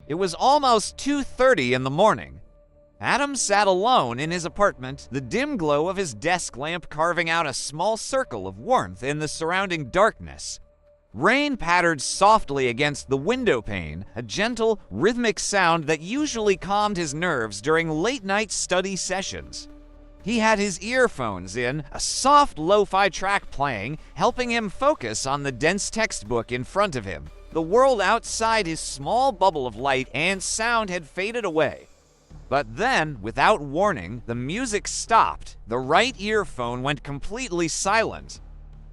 It was almost 2:30 in the morning. Adam sat alone in his apartment, the dim glow of his desk lamp carving out a small circle of warmth in the surrounding darkness. Rain pattered softly against the window pane, a gentle, rhythmic sound that usually calmed his nerves during late-night study sessions. He had his earphones in, a soft lo-fi track playing, helping him focus on the dense textbook in front of him. The world outside his small bubble of light and sound had faded away. But then, without warning, the music stopped. The right earphone went completely silent.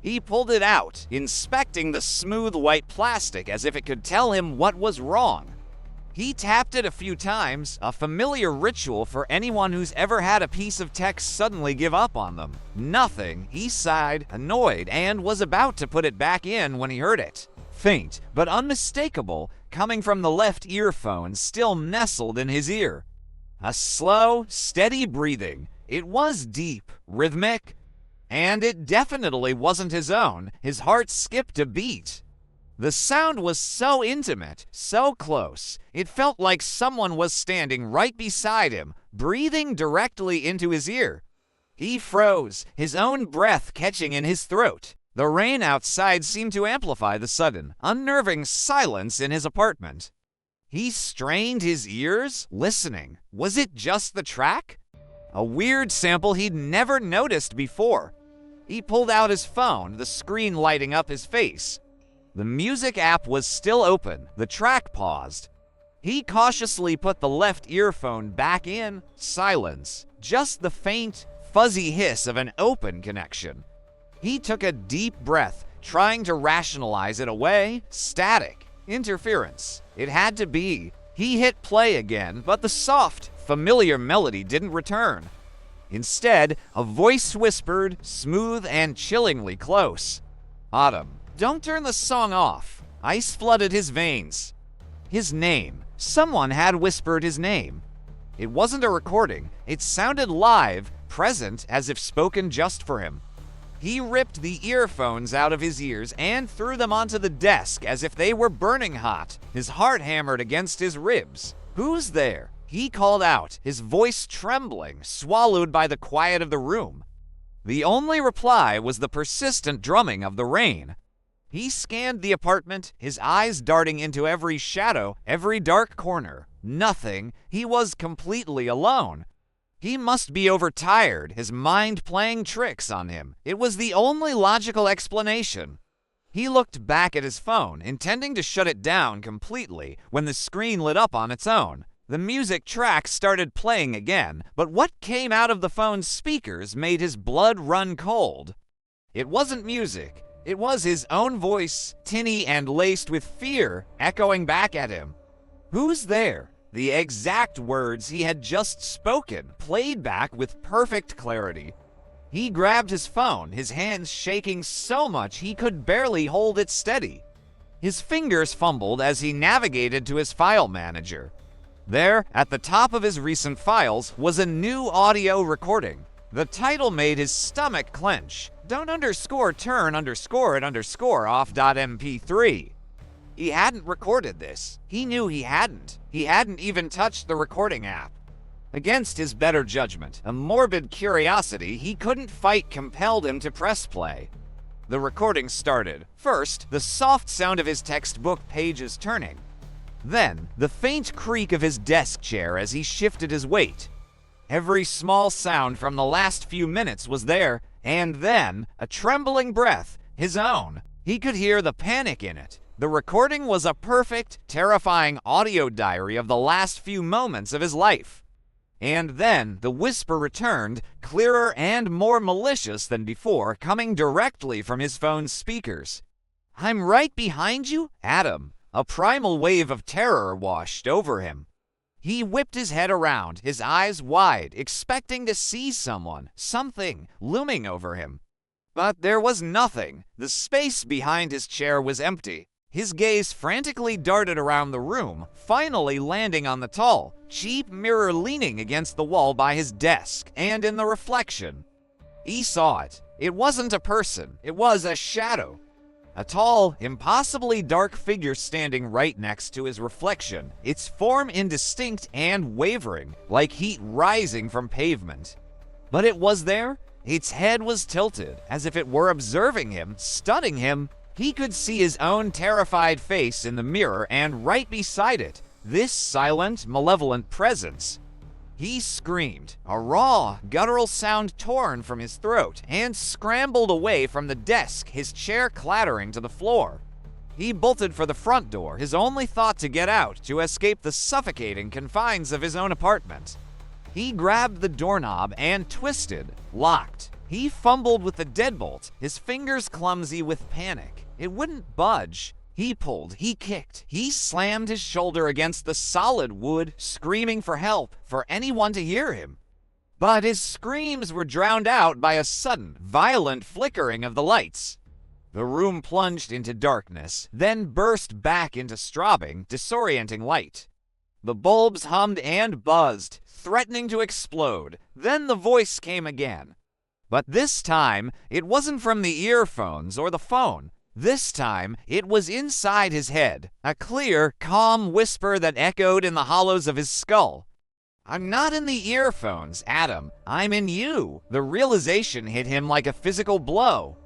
He pulled it out, inspecting the smooth white plastic as if it could tell him what was wrong. He tapped it a few times, a familiar ritual for anyone who's ever had a piece of tech suddenly give up on them. Nothing. He sighed, annoyed, and was about to put it back in when he heard it. Faint, but unmistakable, coming from the left earphone still nestled in his ear. A slow, steady breathing. It was deep, rhythmic, and it definitely wasn't his own. His heart skipped a beat. The sound was so intimate, so close, it felt like someone was standing right beside him, breathing directly into his ear. He froze, his own breath catching in his throat. The rain outside seemed to amplify the sudden, unnerving silence in his apartment. He strained his ears, listening. Was it just the track? A weird sample he'd never noticed before. He pulled out his phone, the screen lighting up his face. The music app was still open. The track paused. He cautiously put the left earphone back in. Silence. Just the faint, fuzzy hiss of an open connection. He took a deep breath, trying to rationalize it away. Static. Interference. It had to be. He hit play again, but the soft, familiar melody didn't return. Instead, a voice whispered, smooth and chillingly close. "Autumn, don't turn the song off." Ice flooded his veins. His name. Someone had whispered his name. It wasn't a recording. It sounded live, present, as if spoken just for him. He ripped the earphones out of his ears and threw them onto the desk as if they were burning hot. His heart hammered against his ribs. "Who's there?" He called out, his voice trembling, swallowed by the quiet of the room. The only reply was the persistent drumming of the rain. He scanned the apartment, his eyes darting into every shadow, every dark corner. Nothing. He was completely alone. He must be overtired, his mind playing tricks on him. It was the only logical explanation. He looked back at his phone, intending to shut it down completely, when the screen lit up on its own. The music track started playing again, but what came out of the phone's speakers made his blood run cold. It wasn't music. It was his own voice, tinny and laced with fear, echoing back at him. "Who's there?" The exact words he had just spoken, played back with perfect clarity. He grabbed his phone, his hands shaking so much he could barely hold it steady. His fingers fumbled as he navigated to his file manager. There, at the top of his recent files, was a new audio recording. The title made his stomach clench. "Don't turn it off.mp3. He hadn't recorded this. He knew he hadn't. He hadn't even touched the recording app. Against his better judgment, a morbid curiosity he couldn't fight compelled him to press play. The recording started. First, the soft sound of his textbook pages turning. Then, the faint creak of his desk chair as he shifted his weight. Every small sound from the last few minutes was there, and then, a trembling breath, his own. He could hear the panic in it. The recording was a perfect, terrifying audio diary of the last few moments of his life. And then the whisper returned, clearer and more malicious than before, coming directly from his phone's speakers. "I'm right behind you, Adam." A primal wave of terror washed over him. He whipped his head around, his eyes wide, expecting to see something, looming over him. But there was nothing. The space behind his chair was empty. His gaze frantically darted around the room, finally landing on the tall, cheap mirror leaning against the wall by his desk, and in the reflection. He saw it. It wasn't a person. It was a shadow. A tall, impossibly dark figure standing right next to his reflection, its form indistinct and wavering, like heat rising from pavement. But it was there. Its head was tilted, as if it were observing him, studying him. He could see his own terrified face in the mirror, and right beside it, this silent, malevolent presence. He screamed, a raw, guttural sound torn from his throat, and scrambled away from the desk, his chair clattering to the floor. He bolted for the front door, his only thought to get out, to escape the suffocating confines of his own apartment. He grabbed the doorknob and twisted, locked. He fumbled with the deadbolt, his fingers clumsy with panic. It wouldn't budge. He pulled, he kicked, he slammed his shoulder against the solid wood, screaming for help, for anyone to hear him. But his screams were drowned out by a sudden, violent flickering of the lights. The room plunged into darkness, then burst back into strobing, disorienting light. The bulbs hummed and buzzed, threatening to explode. Then the voice came again. But this time, it wasn't from the earphones or the phone. This time, it was inside his head, a clear, calm whisper that echoed in the hollows of his skull. "I'm not in the earphones, Adam. I'm in you." The realization hit him like a physical blow.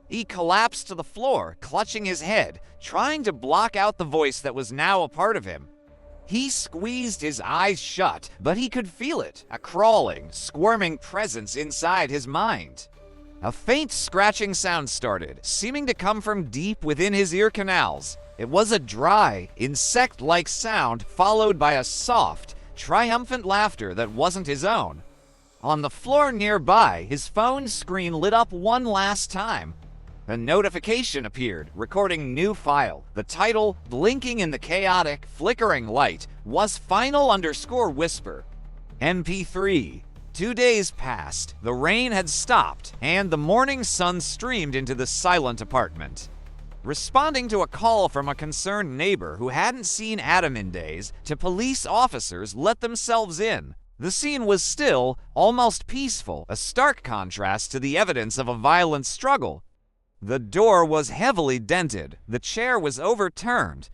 He collapsed to the floor, clutching his head, trying to block out the voice that was now a part of him. He squeezed his eyes shut, but he could feel it, a crawling, squirming presence inside his mind. A faint scratching sound started, seeming to come from deep within his ear canals. It was a dry, insect-like sound, followed by a soft, triumphant laughter that wasn't his own. On the floor nearby, his phone screen lit up one last time. A notification appeared, recording new file. The title, blinking in the chaotic, flickering light, was Final_Whisper. MP3. 2 days passed, the rain had stopped, and the morning sun streamed into the silent apartment. Responding to a call from a concerned neighbor who hadn't seen Adam in days, two police officers let themselves in. The scene was still, almost peaceful, a stark contrast to the evidence of a violent struggle. The door was heavily dented, the chair was overturned,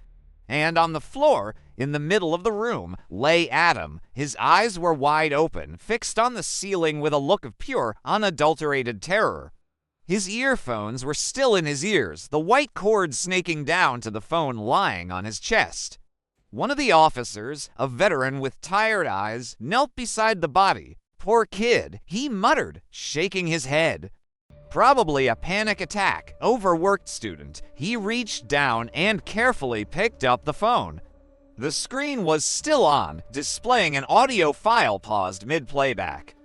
and on the floor, in the middle of the room, lay Adam. His eyes were wide open, fixed on the ceiling with a look of pure, unadulterated terror. His earphones were still in his ears, the white cord snaking down to the phone lying on his chest. One of the officers, a veteran with tired eyes, knelt beside the body. "Poor kid," he muttered, shaking his head. Probably a panic attack, overworked student. He reached down and carefully picked up the phone. The screen was still on, displaying an audio file paused mid-playback.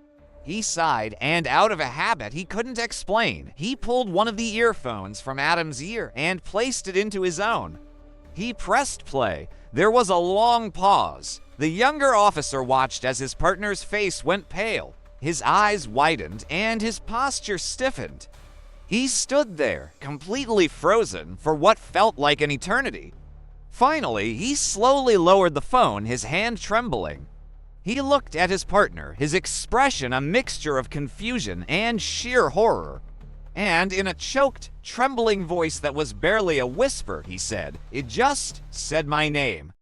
He sighed, and out of a habit he couldn't explain, he pulled one of the earphones from Adam's ear and placed it into his own. He pressed play. There was a long pause. The younger officer watched as his partner's face went pale. His eyes widened, and his posture stiffened. He stood there, completely frozen, for what felt like an eternity. Finally, he slowly lowered the phone, his hand trembling. He looked at his partner, his expression a mixture of confusion and sheer horror. And in a choked, trembling voice that was barely a whisper, he said, "It just said my name."